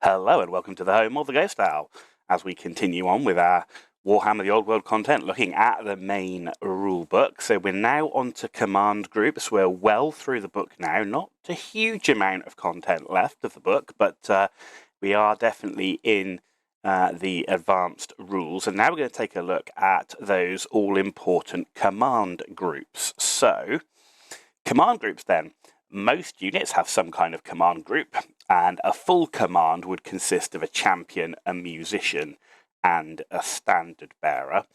Hello and welcome to the home of the Ghost Owl, as we continue on with our Warhammer The Old World content, looking at the main rulebook. So we're now on to command groups. We're well through the book now, not a huge amount of content left of the book, but we are definitely in the advanced rules. And now we're going to take a look at those all-important command groups. So, command groups then. Most units have some kind of command group, and a full command would consist of a champion, a musician, and a standard bearer.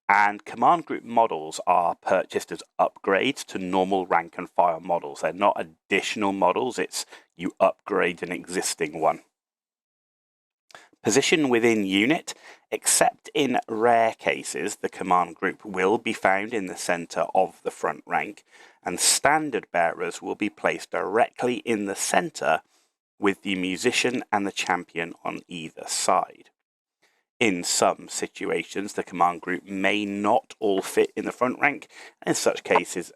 And command group models are purchased as upgrades to normal rank and file models. They're not additional models, it's you upgrade an existing one. Position within unit, except in rare cases, the command group will be found in the centre of the front rank, and standard bearers will be placed directly in the centre with the musician and the champion on either side. In some situations, the command group may not all fit in the front rank, and in such cases,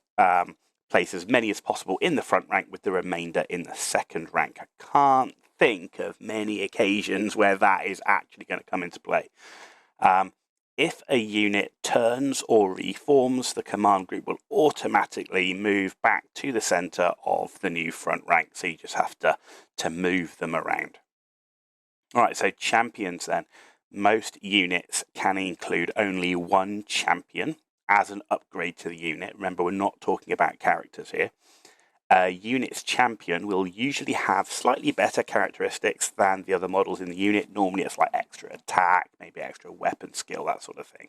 place as many as possible in the front rank with the remainder in the second rank. I can't think of many occasions where that is actually going to come into play. If a unit turns or reforms, the command group will automatically move back to the centre of the new front rank, so you just have to move them around. Alright, so champions then. Most units can include only one champion as an upgrade to the unit. Remember, we're not talking about characters here. A unit's champion will usually have slightly better characteristics than the other models in the unit. Normally it's like extra attack, maybe extra weapon skill, that sort of thing.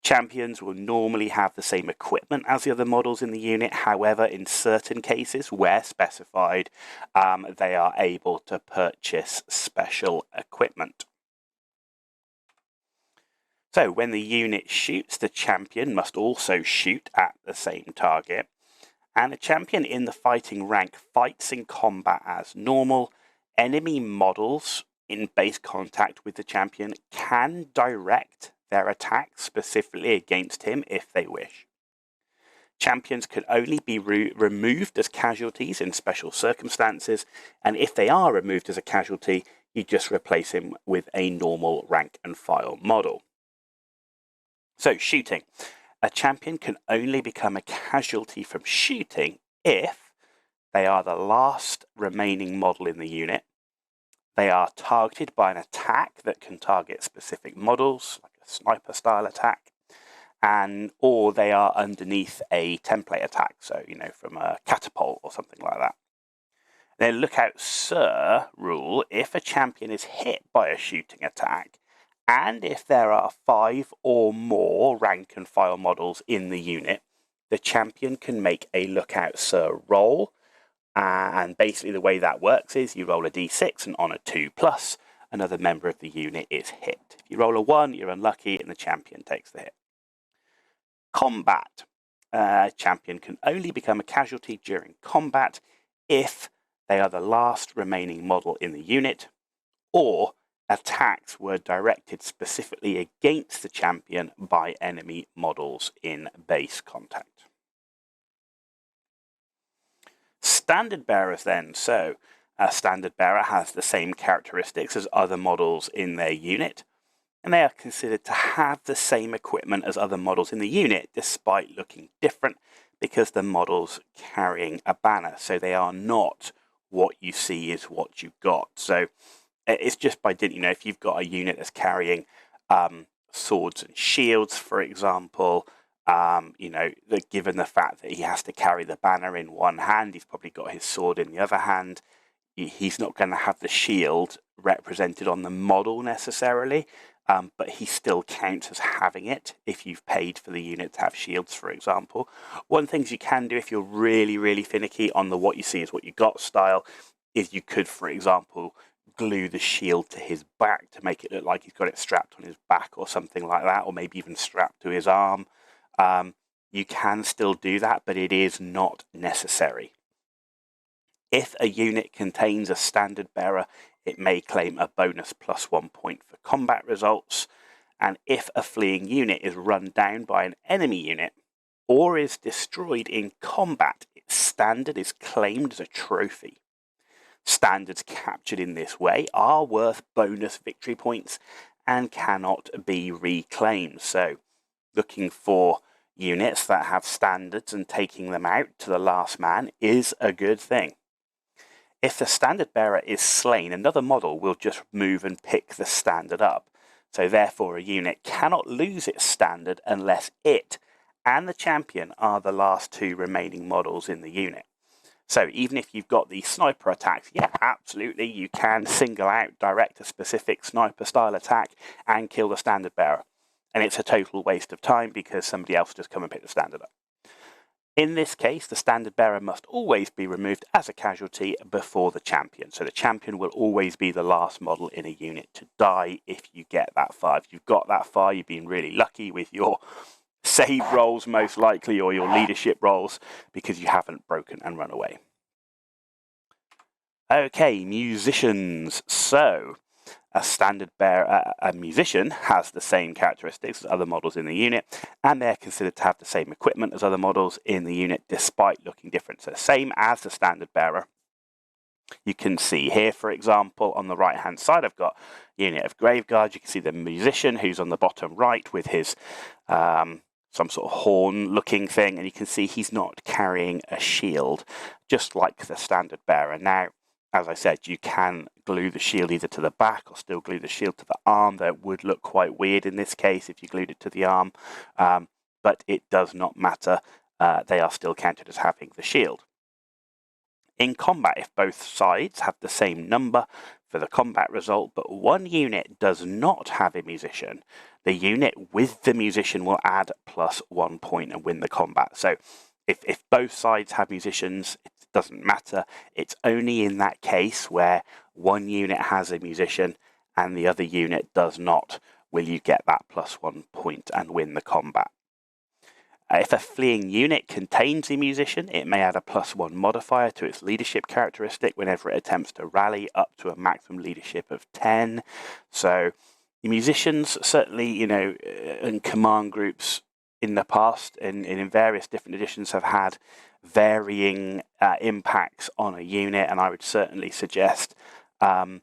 Champions will normally have the same equipment as the other models in the unit. However, in certain cases, where specified, they are able to purchase special equipment. So when the unit shoots, the champion must also shoot at the same target. And a champion in the fighting rank fights in combat as normal. Enemy models in base contact with the champion can direct their attack specifically against him if they wish. Champions can only be removed as casualties in special circumstances, and if they are removed as a casualty, you just replace him with a normal rank and file model. So, shooting. A champion can only become a casualty from shooting if they are the last remaining model in the unit, they are targeted by an attack that can target specific models, like a sniper style attack, or they are underneath a template attack, so, from a catapult or something like that. Then look out, sir rule, if a champion is hit by a shooting attack, and if there are 5 or more rank and file models in the unit, the champion can make a lookout sir roll. And basically the way that works is you roll a d6, and on a 2+, another member of the unit is hit. If you roll a 1, you're unlucky and the champion takes the hit. Combat. Champion can only become a casualty during combat if they are the last remaining model in the unit, or attacks were directed specifically against the champion by enemy models in base contact. Standard bearers then. So a standard bearer has the same characteristics as other models in their unit, and they are considered to have the same equipment as other models in the unit, despite looking different, because the model's carrying a banner. So they are not what you see is what you got. So it's just by dint, if you've got a unit that's carrying swords and shields, for example, given the fact that he has to carry the banner in one hand, he's probably got his sword in the other hand. He's not going to have the shield represented on the model necessarily, but he still counts as having it if you've paid for the unit to have shields, for example. One thing you can do if you're really, really finicky on the what you see is what you got style is you could, for example, glue the shield to his back to make it look like he's got it strapped on his back or something like that, or maybe even strapped to his arm. You can still do that, but it is not necessary. If a unit contains a standard bearer, it may claim a bonus +1 point for combat results, and if a fleeing unit is run down by an enemy unit or is destroyed in combat, its standard is claimed as a trophy. standards captured in this way are worth bonus victory points and cannot be reclaimed. So looking for units that have standards and taking them out to the last man is a good thing. If the standard bearer is slain, another model will just move and pick the standard up. So therefore a unit cannot lose its standard unless it and the champion are the last two remaining models in the unit. So even if you've got the sniper attacks, yeah, absolutely, you can single out, direct a specific sniper style attack and kill the standard bearer. And it's a total waste of time because somebody else just come and pick the standard up. In this case, the standard bearer must always be removed as a casualty before the champion. So the champion will always be the last model in a unit to die if you get that far. If you've got that far, you've been really lucky with your save rolls most likely, or your leadership rolls, because you haven't broken and run away. Okay, musicians. So a standard bearer, a musician has the same characteristics as other models in the unit, and they're considered to have the same equipment as other models in the unit despite looking different. So same as the standard bearer. You can see here, for example, on the right hand side, I've got a unit of Graveguard. You can see the musician who's on the bottom right with his some sort of horn-looking thing, and you can see he's not carrying a shield, just like the standard bearer. Now, as I said, you can glue the shield either to the back or still glue the shield to the arm. That would look quite weird in this case if you glued it to the arm, but it does not matter. They are still counted as having the shield. In combat, if both sides have the same number for the combat result, but one unit does not have a musician, the unit with the musician will add +1 point and win the combat. So if both sides have musicians, it doesn't matter. It's only in that case where one unit has a musician and the other unit does not will you get that +1 point and win the combat. If a fleeing unit contains a musician, it may add a +1 modifier to its leadership characteristic whenever it attempts to rally up to a maximum leadership of 10. So the musicians, certainly, in command groups in the past, in various different editions, have had varying impacts on a unit, and I would certainly suggest from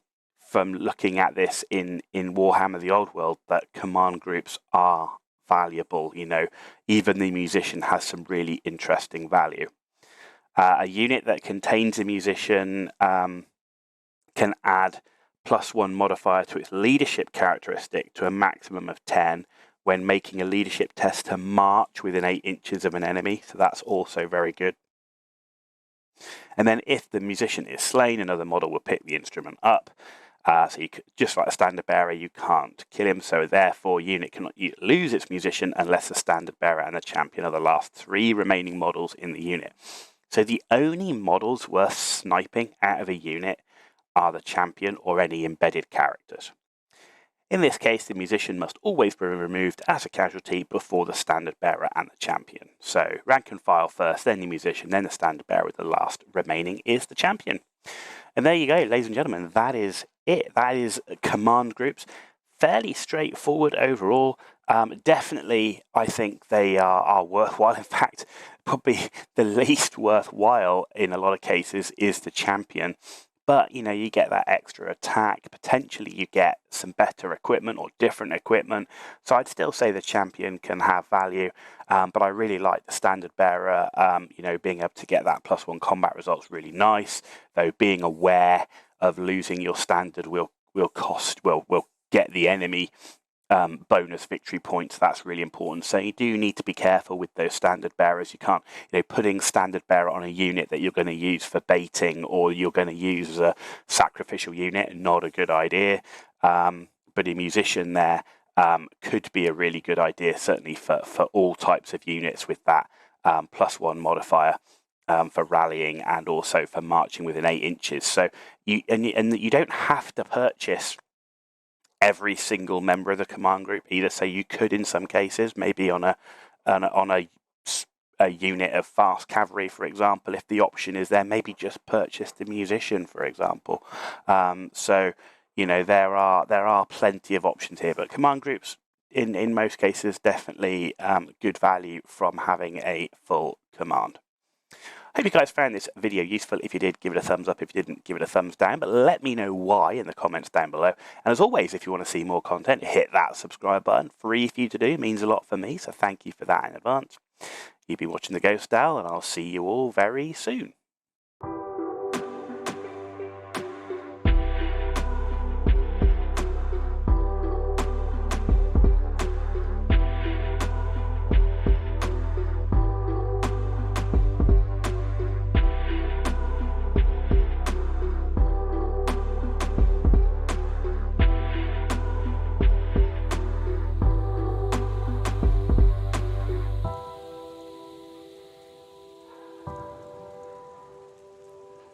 looking at this in Warhammer The Old World that command groups are valuable. Even the musician has some really interesting value. A unit that contains a musician can add +1 modifier to its leadership characteristic to a maximum of 10 when making a leadership test to march within 8 inches of an enemy, so that's also very good. And then if the musician is slain, another model will pick the instrument up. So you could, just like a standard bearer, you can't kill him, so therefore unit cannot lose its musician unless the standard bearer and the champion are the last 3 remaining models in the unit. So the only models worth sniping out of a unit are the champion or any embedded characters. In this case, the musician must always be removed as a casualty before the standard bearer and the champion. So rank and file first, then the musician, then the standard bearer, the last remaining is the champion. And there you go, ladies and gentlemen, that is it. That is command groups. Fairly straightforward overall. Definitely, I think they are worthwhile. In fact, probably the least worthwhile in a lot of cases is the champion. But, you get that extra attack. Potentially, you get some better equipment or different equipment. So I'd still say the champion can have value. But I really like the standard bearer. Being able to get that +1 combat result's really nice. Though being aware of losing your standard will get the enemy bonus victory points. That's really important. So you do need to be careful with those standard bearers. You can't, putting standard bearer on a unit that you're going to use for baiting or you're going to use as a sacrificial unit, not a good idea. But a musician there could be a really good idea, certainly for all types of units with that +1 modifier for rallying and also for marching within 8 inches. So you don't have to purchase every single member of the command group either. So you could, in some cases, maybe on a unit of fast cavalry, for example, if the option is there, maybe just purchase the musician, for example. So there are plenty of options here, but command groups in most cases definitely good value from having a full command. Hope you guys found this video useful. If you did, give it a thumbs up. If you didn't, give it a thumbs down. But let me know why in the comments down below. And as always, if you want to see more content, hit that subscribe button. Free for you to do. Means a lot for me. So thank you for that in advance. You've been watching The Ghost Owl, and I'll see you all very soon.